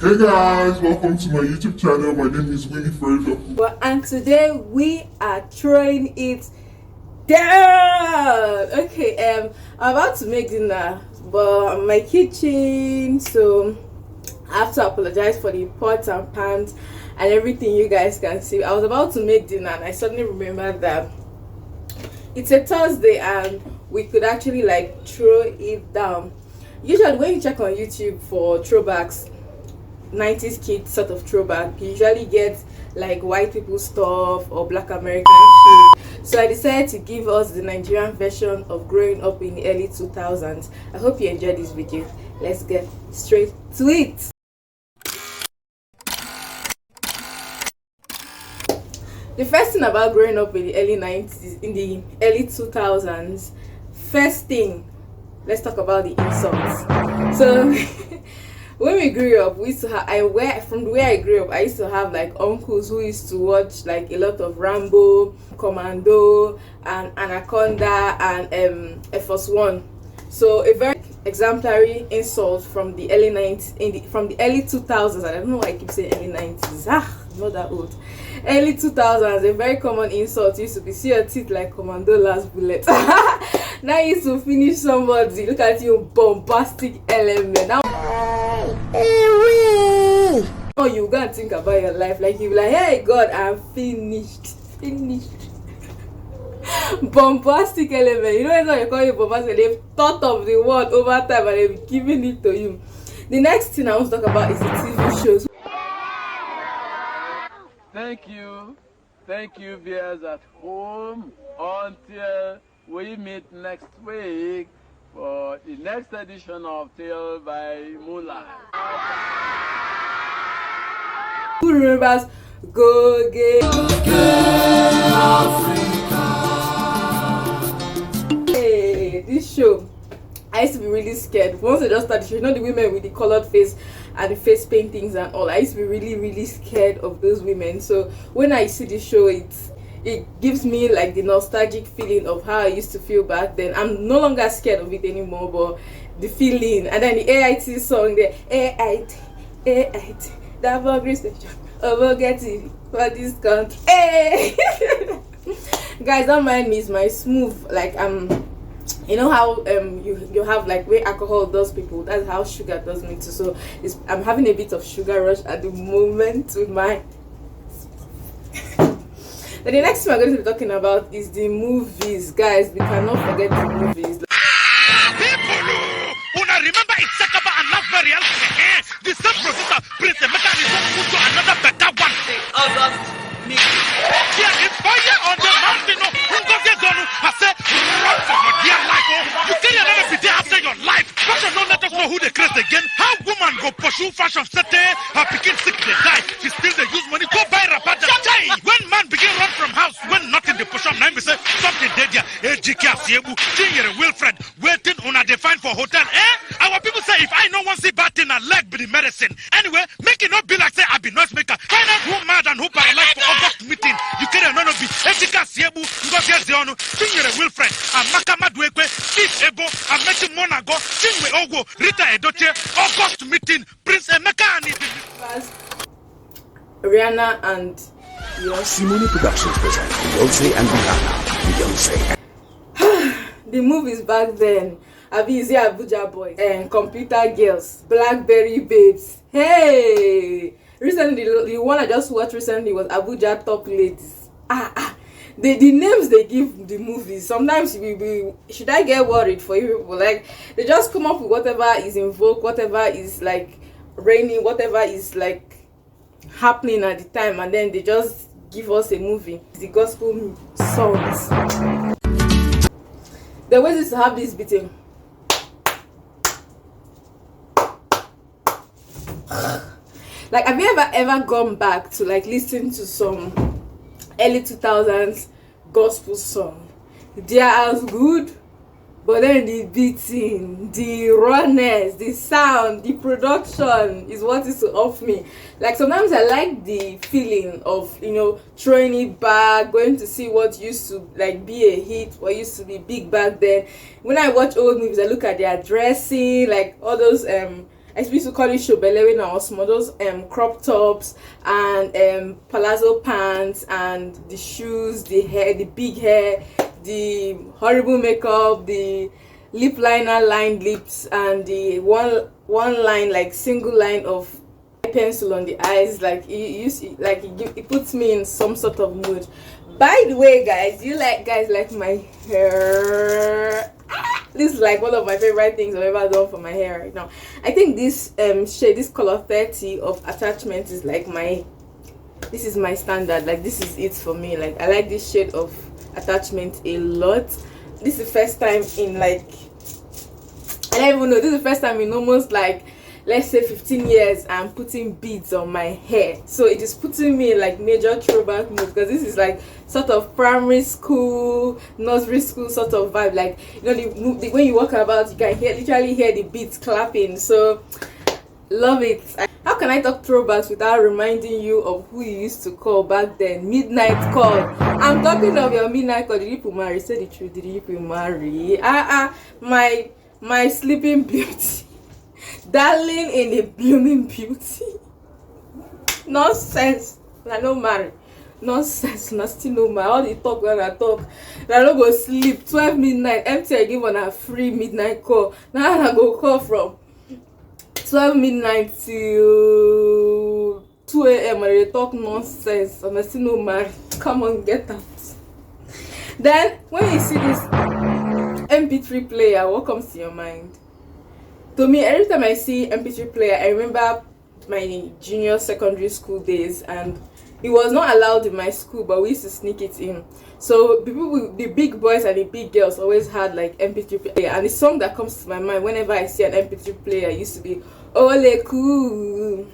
Hey guys, welcome to my YouTube channel. My name is Winifred. And today we are throwing it down. Okay, I'm about to make dinner, but I'm in my kitchen, so I have to apologize for the pots and pans and everything you guys can see. I was about to make dinner and I suddenly remembered that it's a Thursday and we could actually like throw it down. Usually when you check on YouTube for throwbacks, 90s kid sort of throwback, you usually get like white people stuff or black American shit. So I decided to give us the Nigerian version of growing up in the early 2000s. I hope you enjoyed this video. Let's get straight to it. The first thing about growing up in the early 90s, in the early 2000s, first thing, let's talk about the insults. So when we grew up, we used to have, from where I grew up, I used to have like uncles who used to watch like a lot of Rambo, Commando, and Anaconda, and Air Force One. So a very exemplary insult from the early 90s, from the early 2000s. And I don't know why I keep saying early 90s. Not that old. Early 2000s, a very common insult used to be, see your teeth like Commando last bullet. Now you used to finish somebody, look at you, bombastic element. Now you gotta think about your life, like you be like, hey God, I'm finished. Bombastic element. You know it's not you call you bombastic, they've thought of the word over time and they've given it to you. The next thing I want to talk about is the TV shows. Thank you viewers at home, until we meet next week for the next edition of Tale by Moonlight. Who remembers Go Get Hey, this show, I used to be really scared. Once I just started the show, you know the women with the colored face and the face paintings and all, I used to be really scared of those women. So when I see the show, it gives me like the nostalgic feeling of how I used to feel back then. I'm no longer scared of it anymore, but the feeling, and then the AIT song, the AIT, that vulgar station, overgetting for this country. Hey! Guys, don't mind me, it's my smooth, like you know how you have like where alcohol does people, that's how sugar does me too. So I'm having a bit of sugar rush at the moment with my Then the next thing we're going to be talking about is the movies. Guys, we cannot forget the movies. Una remember it's Sakaba and Laverial. The same processor brings a mechanism to another better one. Yeah, it's fire on the mountain. I say, run for your dear life. You carry another city after your life. Fashion don't let us know who they create again. How woman go pursue fashion setting? Her picking sick they die. She still they use money go buy rapat. When man begin run from house, when nothing they push up, now say something dead here. YK Siebu, Winifred, waiting on a define for hotel. Our people say if I no one see bad thing, a leg be the medicine. Anyway, make it not be like say I be noise maker. Find out who mad and who paralyzed for August meeting. You carry none of it. YK Siebu, Ngoziano, Winifred, and Makamadwekwe, Steve Ebo, and Mechi Monago, Chinwe Ogo, Rita Edoche, August meeting, Prince Emeka and Rihanna and Simone Productions present Beyonce and Rihanna. Beyonce. The movies back then, Abizi Abuja Boys and Computer Girls, Blackberry Babes. Hey, recently the one I just watched recently was Abuja Top Ladies. The names they give the movies, sometimes should I get worried for you people? Like they just come up with whatever is in vogue, whatever is like raining, whatever is like happening at the time, and then they just give us a movie. The gospel songs. The way is to have this beating. Like, have you ever gone back to like listen to some early 2000s gospel song? They are as good, but then the beating, the rawness, the sound, the production is what is off me. Like sometimes I like the feeling of, you know, throwing it back, going to see what used to like be a hit, what used to be big back then. When I watch old movies, I look at their dressing, like all those I used to call it shobele when I was small. Those crop tops and palazzo pants and the shoes, the hair, the big hair, the horrible makeup, the lip liner lined lips, and the one line, like single line of pencil on the eyes. Like it puts me in some sort of mood. By the way, guys, guys like my hair? This is like one of my favorite things I've ever done for my hair right now. I think this shade, this color 30 of attachment is like this is my standard. Like, this is it for me. Like, I like this shade of attachment a lot. This is the first time in like, I don't even know, this is the first time in almost like, let's say 15 years I'm putting beads on my hair. So it is putting me in like major throwback mood, because this is like sort of primary school, nursery school sort of vibe. Like, you know, when you walk about, you can literally hear the beats clapping. So love it. How can I talk throwbacks without reminding you of who you used to call back then? Midnight call. I'm talking of your midnight call. Did you marry? Say the truth. Did you marry? My sleeping beauty. Darling in a blooming beauty. Nonsense. I no marry. Nonsense. Nasty no marry. All the talk when I talk. I don't go sleep. 12 midnight. Empty I give on a free midnight call. Now I go call from 12 midnight till 2 a.m. and they talk nonsense. And I still no marry. Come on, get out. Then when you see this MP3 player, what comes to your mind? To me, every time I see MP3 player, I remember my junior secondary school days, and it was not allowed in my school, but we used to sneak it in. So the big boys and the big girls always had like MP3 player, and the song that comes to my mind whenever I see an MP3 player used to be Ole Cool.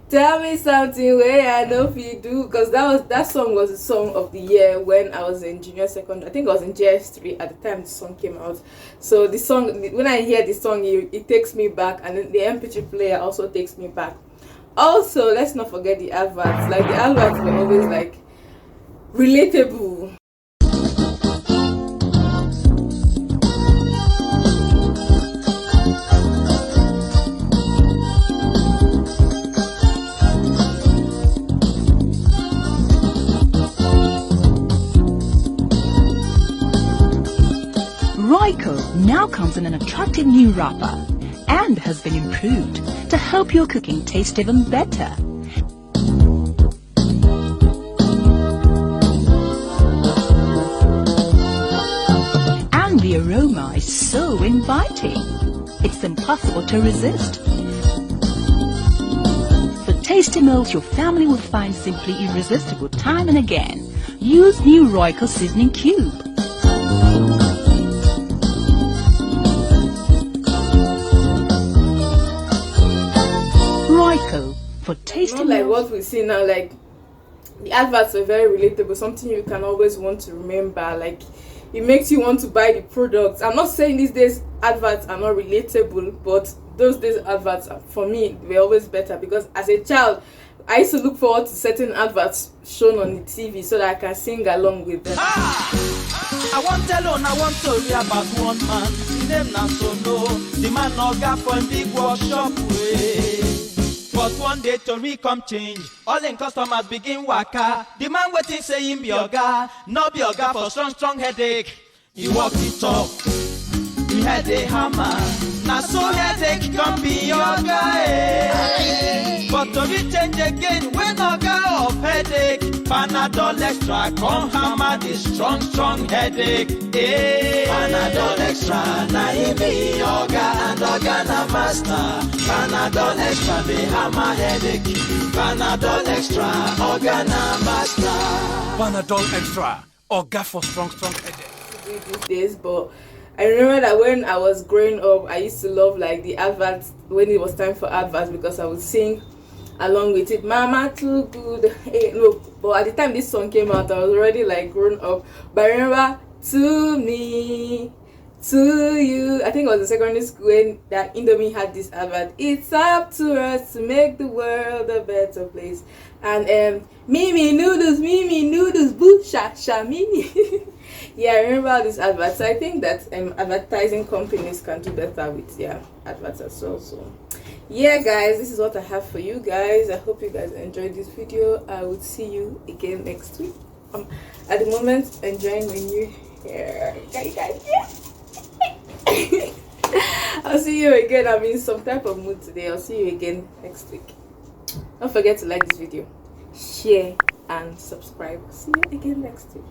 Tell me something where I know if you do, because that song was the song of the year when I was in junior secondary. I think I was in JS3 at the time the song came out. So the song, when I hear the song, it takes me back, and then the MP3 player also takes me back. Also, let's not forget the adverts. Like, the adverts were always like relatable. Y2K now comes in an attractive new wrapper and has been improved to help your cooking taste even better. And the aroma is so inviting, it's impossible to resist. The tasty meals your family will find simply irresistible time and again. Use new Y2K seasoning cube. Y2K for tasty Not like meals. what we see now. Like, the adverts are very relatable, something you can always want to remember. Like, it makes you want to buy the products. I'm not saying these days adverts are not relatable, but those days adverts for me were always better, because as a child I used to look forward to certain adverts shown on the TV so that I can sing along with them. I want to read about one man. His name na Solo. The man no got for big workshop way. But one day Tori come change. All in customers begin waka. The man waiting say him be oga. No be oga for strong headache. He walk it up. He had a hammer. Now so headache come be oga. But Tori change again when oga of headache. Panadol extra come hammer the strong headache. Panadol extra na him be oga and oga na master. Panadol extra be hammer headache. Panadol extra oga na master. Panadol extra oga for strong headache. These days, but I remember that when I was growing up, I used to love like the adverts when it was time for adverts, because I would sing along with it. Mama too good. Hey, no, but at the time this song came out, I was already like grown up. But I remember to me, to you. I think it was in secondary school when that Indomie had this advert. It's up to us to make the world a better place. And Mimi noodles, boo sha sha Mimi. Yeah, I remember all these adverts. I think that advertising companies can do better with their adverts as well. So yeah guys, this is what I have for you guys. I hope you guys enjoyed this video. I will see you again next week. At the moment enjoying my new hair. Can you guys hear? I'll see you again. I'm in some type of mood today. I'll see you again next week. Don't forget to like this video, share and subscribe. See you again next week.